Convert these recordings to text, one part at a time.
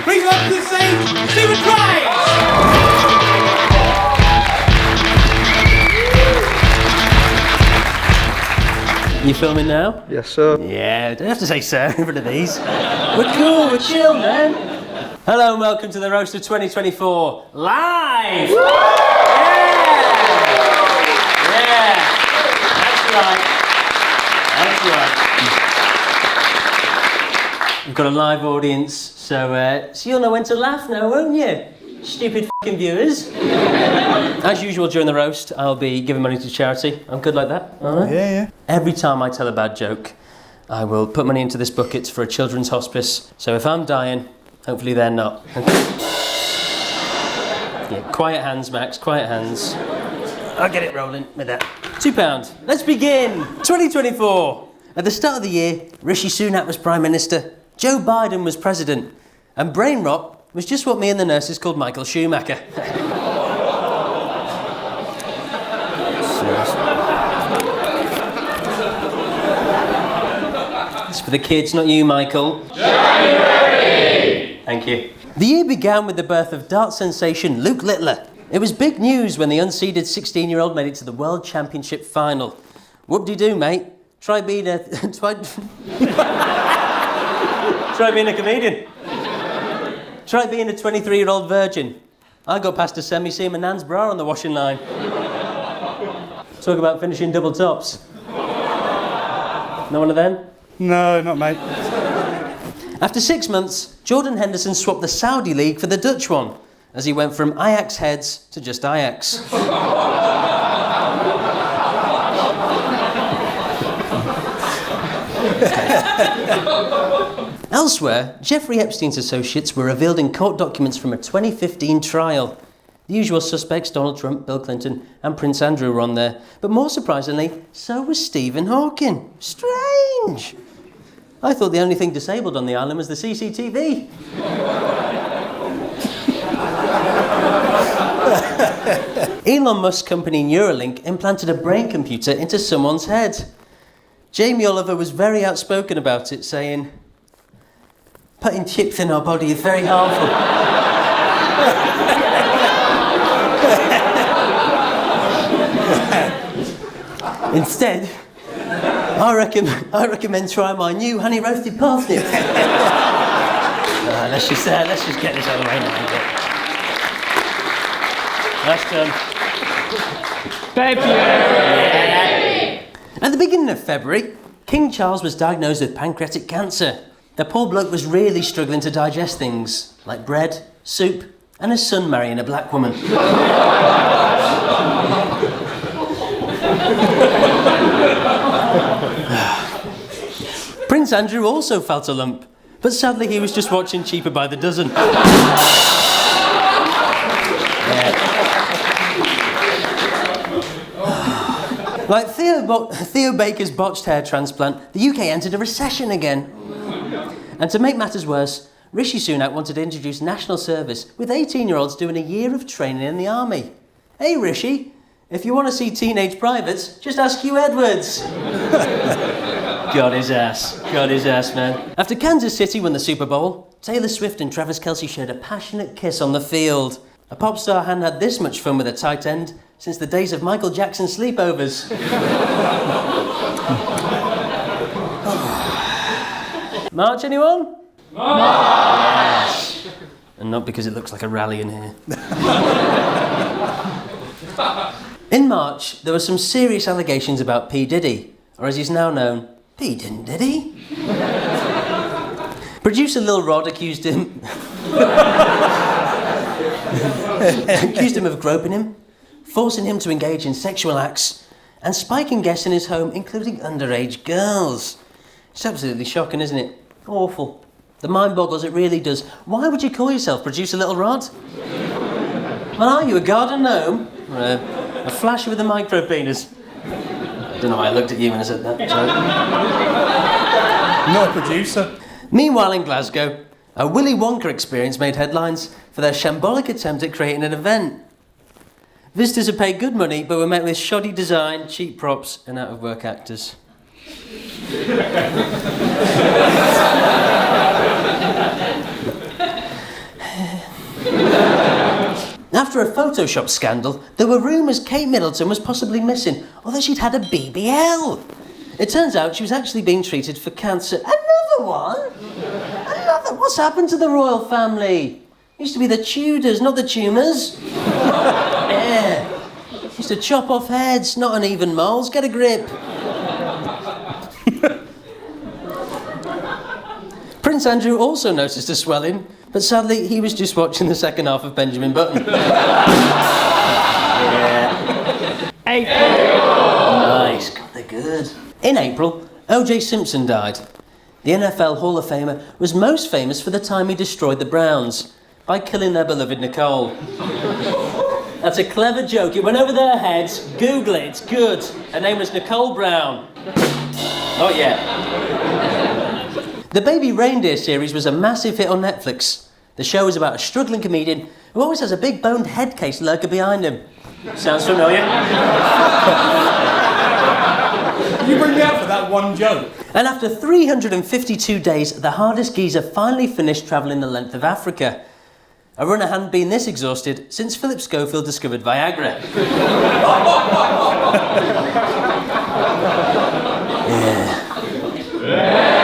Please welcome to the stage, Stephen Price! You filming now? Yes, sir. Yeah, don't have to say sir in front of these. We're cool, we're chill, man. Hello and welcome to the Roast of 2024 live! Yeah! That's right. We've got a live audience, so you'll know when to laugh now, won't you? Stupid f***ing viewers. As usual during the roast, I'll be giving money to charity. I'm good like that, alright? Yeah. Every time I tell a bad joke, I will put money into this bucket for a children's hospice. So if I'm dying, hopefully they're not. Yeah, quiet hands, Max, quiet hands. I'll get it rolling with that. £2. Let's begin. 2024. At the start of the year, Rishi Sunak was Prime Minister, Joe Biden was President, and brain rot was just what me and the nurses called Michael Schumacher. It's for the kids, not you, Michael. January! Thank you. The year began with the birth of dart sensation Luke Littler. It was big news when the unseeded 16-year-old made it to the World Championship final. Whoop-de-doo, mate. Try being a... Try being a comedian. Try being a 23-year-old virgin. I got past a semi-seam and Nan's bra on the washing line. Talk about finishing double tops. No one of them? No, not mate. After 6 months, Jordan Henderson swapped the Saudi league for the Dutch one, as he went from Ajax heads to just Ajax. Elsewhere, Jeffrey Epstein's associates were revealed in court documents from a 2015 trial. The usual suspects, Donald Trump, Bill Clinton and Prince Andrew were on there, but more surprisingly, so was Stephen Hawking. Strange! I thought the only thing disabled on the island was the CCTV. Elon Musk's company Neuralink implanted a brain computer into someone's head. Jamie Oliver was very outspoken about it, saying, "Putting chips in our body is very harmful." Instead, I recommend trying my new honey roasted parsnip. Let's just get this out of the way now. That's done. February. At the beginning of February, King Charles was diagnosed with pancreatic cancer. The poor bloke was really struggling to digest things like bread, soup, and his son marrying a black woman. Prince Andrew also felt a lump, but sadly he was just watching Cheaper by the Dozen. Like Theo Baker's botched hair transplant, the UK entered a recession again. And to make matters worse, Rishi Sunak wanted to introduce national service with 18-year-olds doing a year of training in the army. Hey Rishi, if you want to see teenage privates, just ask Hugh Edwards. Got his ass, man. After Kansas City won the Super Bowl, Taylor Swift and Travis Kelce shared a passionate kiss on the field. A pop star hadn't had this much fun with a tight end since the days of Michael Jackson sleepovers. March, anyone? March! And not because it looks like a rally in here. In March, there were some serious allegations about P. Diddy, or as he's now known, P. Diddy. Producer Lil Rod accused him of groping him, forcing him to engage in sexual acts, and spiking guests in his home, including underage girls. It's absolutely shocking, isn't it? Awful. The mind boggles, it really does. Why would you call yourself Producer Little Rod? Well, are you a garden gnome? Or a flash with a micro penis? I don't know why I looked at you when I said that. Not a producer. Meanwhile in Glasgow, a Willy Wonka experience made headlines for their shambolic attempt at creating an event. Visitors had paid good money, but were met with shoddy design, cheap props, and out-of-work actors. After a Photoshop scandal, there were rumours Kate Middleton was possibly missing, or that she'd had a BBL. It turns out she was actually being treated for cancer. Another one? What's happened to the royal family? Used to be the Tudors, not the Tumours. Yeah. Used to chop off heads, not uneven moles. Get a grip. Prince Andrew also noticed a swelling, but sadly he was just watching the second half of Benjamin Button. Yeah. April. Nice, God, they're good. In April, O.J. Simpson died. The NFL Hall of Famer was most famous for the time he destroyed the Browns by killing their beloved Nicole. That's a clever joke. It went over their heads. Google it, it's good. Her name was Nicole Brown. Oh yeah. The Baby Reindeer series was a massive hit on Netflix. The show is about a struggling comedian who always has a big boned head case lurker behind him. Sounds familiar? You bring me out for that one joke. And after 352 days, the hardest geezer finally finished travelling the length of Africa. A runner hadn't been this exhausted since Philip Schofield discovered Viagra. Yeah.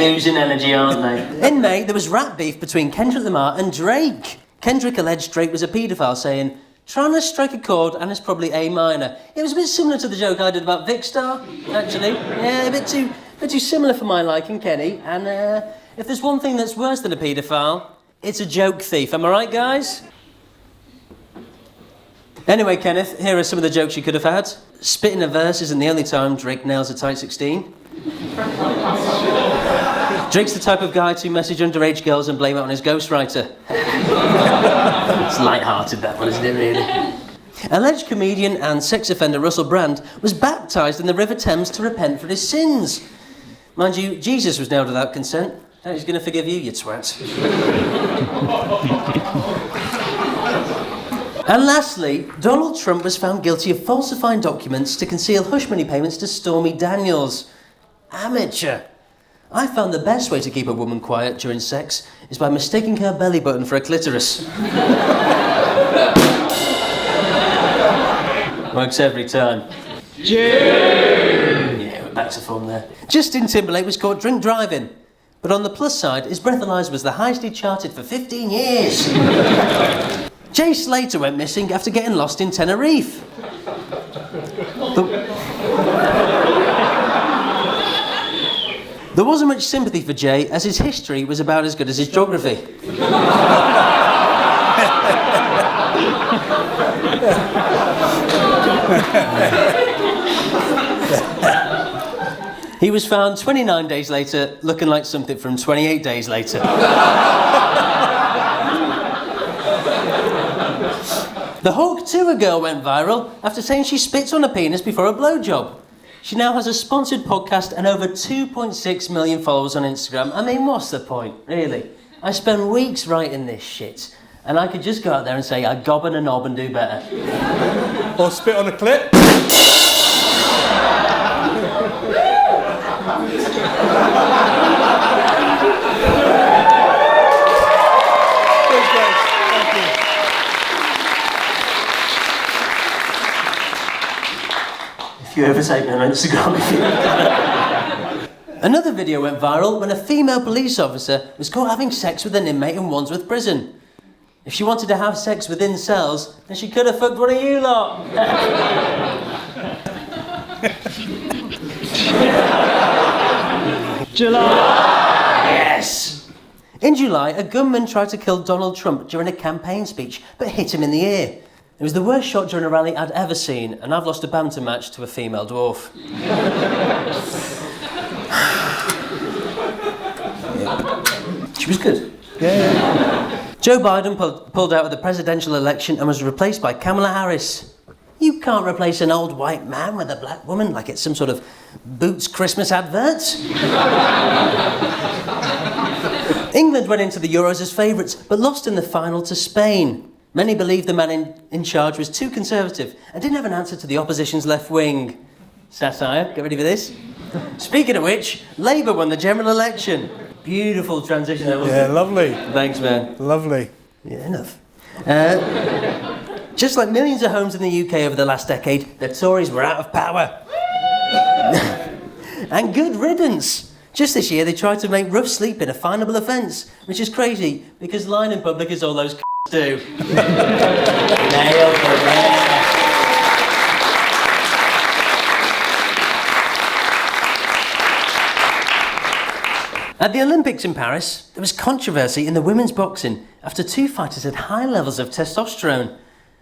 Losing energy, aren't they? In May, there was rap beef between Kendrick Lamar and Drake. Kendrick alleged Drake was a paedophile, saying, "Trying to strike a chord and it's probably A minor." It was a bit similar to the joke I did about Vicstar, actually. Yeah, a bit too similar for my liking, Kenny. And if there's one thing that's worse than a paedophile, it's a joke thief. Am I right, guys? Anyway, Kenneth, here are some of the jokes you could have had. Spitting a verse isn't the only time Drake nails a tight 16. Drake's the type of guy to message underage girls and blame it on his ghostwriter. It's light-hearted, that one, isn't it, really? Alleged comedian and sex offender Russell Brand was baptised in the River Thames to repent for his sins. Mind you, Jesus was nailed without consent. Now he's going to forgive you, you twat. And lastly, Donald Trump was found guilty of falsifying documents to conceal hush money payments to Stormy Daniels. Amateur. I found the best way to keep a woman quiet during sex is by mistaking her belly button for a clitoris. Works every time. Yeah, we're back to form there. Justin Timberlake was caught drink driving. But on the plus side, his breathalyzer was the highest he'd charted for 15 years. Jay Slater went missing after getting lost in Tenerife. There wasn't much sympathy for Jay, as his history was about as good as his geography. He was found 29 days later, looking like something from 28 days later. The Hawk Tour girl went viral after saying she spits on a penis before a blowjob. She now has a sponsored podcast and over 2.6 million followers on Instagram. I mean, what's the point, really? I spend weeks writing this shit, and I could just go out there and say, I gob and a knob and do better. Or spit on a clip. If you ever take me on Instagram. Another video went viral when a female police officer was caught having sex with an inmate in Wandsworth Prison. If she wanted to have sex within cells, then she could have fucked one of you lot. July! Yes! In July, a gunman tried to kill Donald Trump during a campaign speech, but hit him in the ear. It was the worst shot during a rally I'd ever seen, and I've lost a banter match to a female dwarf. She was good. Yeah. Joe Biden pulled out of the presidential election and was replaced by Kamala Harris. You can't replace an old white man with a black woman like it's some sort of Boots Christmas advert. England went into the Euros as favourites, but lost in the final to Spain. Many believe the man in charge was too conservative and didn't have an answer to the opposition's left wing. Satire, get ready for this. Speaking of which, Labour won the general election. Beautiful transition there, wasn't it? Yeah, lovely. Thanks, man. Lovely. Yeah, enough. Just like millions of homes in the UK over the last decade, the Tories were out of power. And good riddance. Just this year, they tried to make rough sleeping a finable offence, which is crazy, because lying in public is all those do. Nailed it, yeah. At the Olympics in Paris, there was controversy in the women's boxing after two fighters had high levels of testosterone.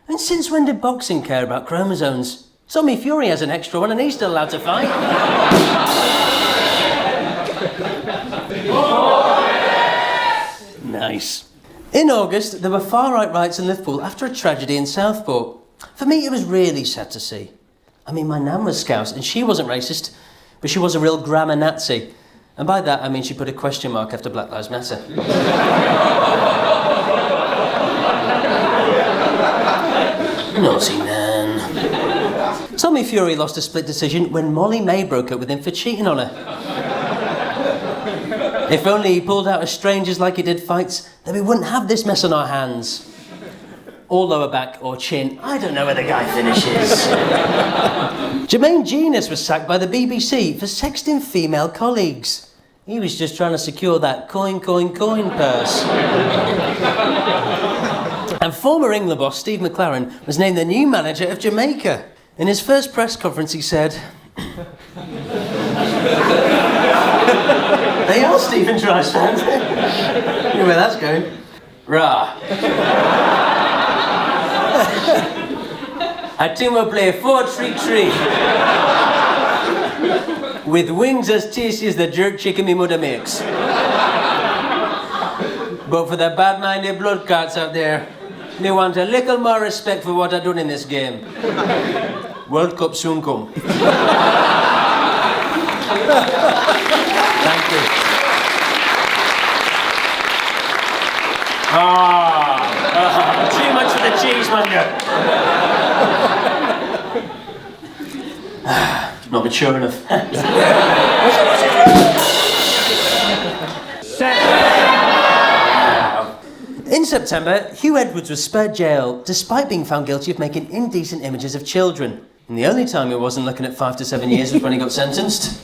And since when did boxing care about chromosomes? Tommy Fury has an extra one and he's still allowed to fight. Nice. In August, there were far-right riots in Liverpool after a tragedy in Southport. For me, it was really sad to see. I mean, my nan was Scouse and she wasn't racist, but she was a real grammar Nazi. And by that, I mean she put a question mark after Black Lives Matter. Naughty Nan. Tommy Fury lost a split decision when Molly May broke up with him for cheating on her. If only he pulled out as strangers like he did fights, then we wouldn't have this mess on our hands. Or lower back or chin, I don't know where the guy finishes. Jermaine Genius was sacked by the BBC for sexting female colleagues. He was just trying to secure that coin purse. And former England boss Steve McLaren was named the new manager of Jamaica. In his first press conference he said, they are Stephen Trice fans. You know where that's going. Rah. Our team will play 4-3-3. With wings as tasty as the jerk chicken me mother makes. But for the bad-minded blood carts out there, they want a little more respect for what I've done in this game. World Cup soon come. Thank you. Too much for the cheesemonger. Not mature enough. In September, Hugh Edwards was spared jail despite being found guilty of making indecent images of children. And the only time he wasn't looking at 5 to 7 years was when he got sentenced.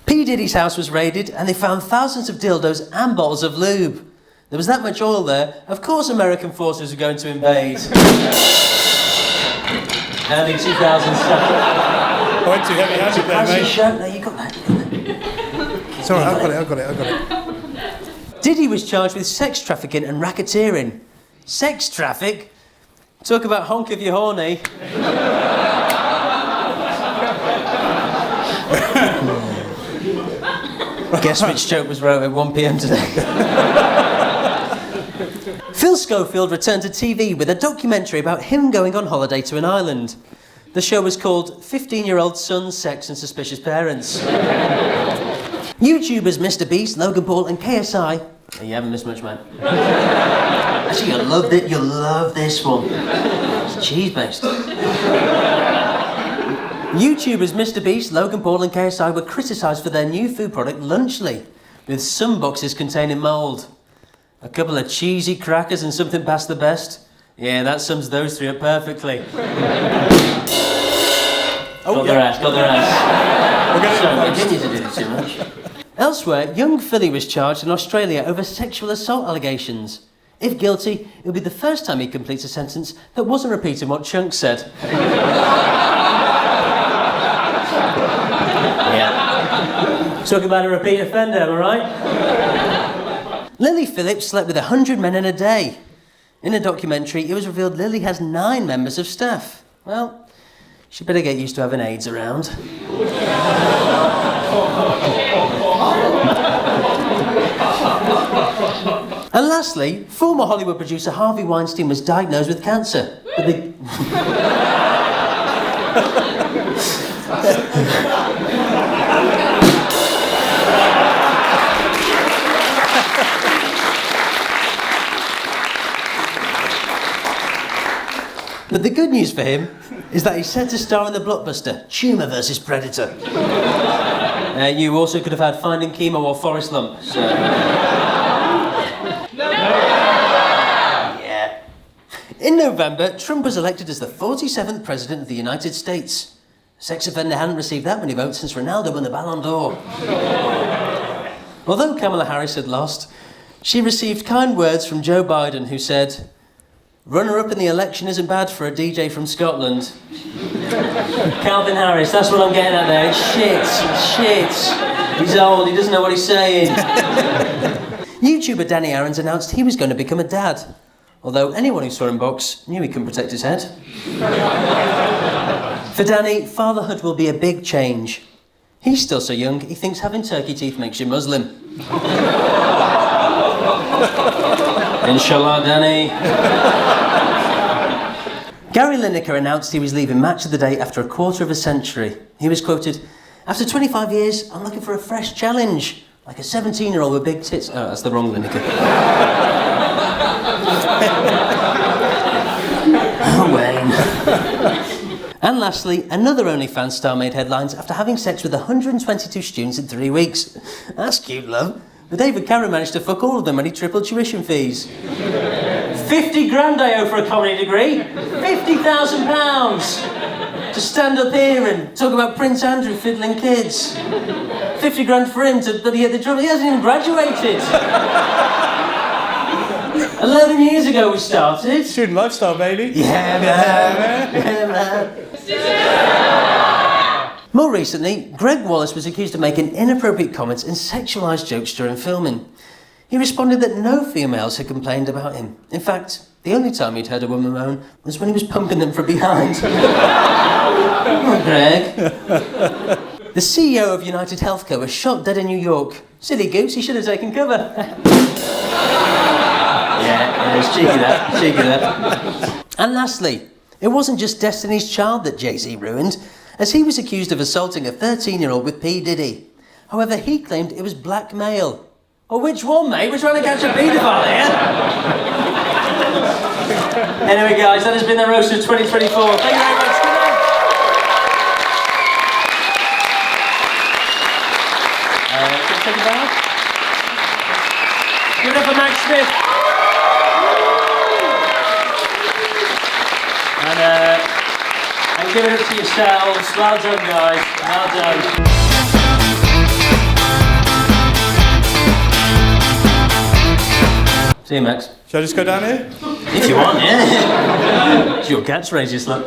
P. Diddy's house was raided and they found thousands of dildos and bottles of lube. There was that much oil there, of course American forces were going to invade. Early 2007. I went too heavy-handed there, mate. No, you got that. Sorry, I've got it. Diddy was charged with sex trafficking and racketeering. Sex traffic? Talk about honk if you're horny. Guess which joke was wrote at 1 p.m. today. Phil Schofield returned to TV with a documentary about him going on holiday to an island. The show was called 15-Year-Old Son, Sex and Suspicious Parents. YouTubers Mr. Beast, Logan Paul and KSI... Oh, you haven't missed much, man. Actually, you'll love it. You'll love this one. It's cheese-based. YouTubers Mr. Beast, Logan Paul and KSI were criticised for their new food product, Lunchly, with some boxes containing mould. A couple of cheesy crackers and something past the best. Yeah, that sums those three up perfectly. Got their ass. Sorry, continue to do this too much. Elsewhere, young Philly was charged in Australia over sexual assault allegations. If guilty, it would be the first time he completes a sentence that wasn't repeating what Chunks said. Yeah. Talk about a repeat offender, am I right? Lily Phillips slept with 100 men in a day. In a documentary, it was revealed Lily has 9 members of staff. Well, she better get used to having AIDS around. And lastly, former Hollywood producer Harvey Weinstein was diagnosed with cancer. But the good news for him is that he's set to star in the blockbuster Tumour vs Predator. You also could have had Finding Chemo or Forest Lump. So. In November, Trump was elected as the 47th President of the United States. A sex offender hadn't received that many votes since Ronaldo won the Ballon d'Or. Although Kamala Harris had lost, she received kind words from Joe Biden, who said, "Runner-up in the election isn't bad for a DJ from Scotland." Calvin Harris, that's what I'm getting at there. Shit. He's old, he doesn't know what he's saying. YouTuber Danny Aarons announced he was going to become a dad, although anyone who saw him box knew he couldn't protect his head. For Danny, fatherhood will be a big change. He's still so young, he thinks having turkey teeth makes you Muslim. Inshallah, Danny. Gary Lineker announced he was leaving Match of the Day after a quarter of a century. He was quoted, "After 25 years, I'm looking for a fresh challenge, like a 17-year-old with big tits." Oh, that's the wrong Lineker. Oh, Wayne. And lastly, another OnlyFans star made headlines after having sex with 122 students in 3 weeks. That's cute, love. But David Cameron managed to fuck all of them when he tripled tuition fees. 50 grand I owe for a comedy degree. £50,000 to stand up here and talk about Prince Andrew fiddling kids. 50 grand for him to bloody hit the drum. He hasn't even graduated. 11 years ago we started. Student lifestyle, baby. Yeah, man. More recently, Greg Wallace was accused of making inappropriate comments and sexualised jokes during filming. He responded that no females had complained about him. In fact, the only time he'd heard a woman moan was when he was pumping them from behind. Oh, Greg. The CEO of United Healthcare was shot dead in New York. Silly goose, he should have taken cover. Yeah, it's cheeky that. And lastly, it wasn't just Destiny's Child that Jay-Z ruined, as he was accused of assaulting a 13-year-old with P. Diddy. However, he claimed it was blackmail. Oh, which one, mate? We're trying to catch a paedophile here. Anyway, guys, that has been the roast of 2024. Thank you very much. Good night. Can I take a bow? Give it up for Max Smith. And give it up to yourselves. Well done, guys. Well done. See you, Max. Shall I just go down here? If you want, yeah. It's your catchphrase, you slut.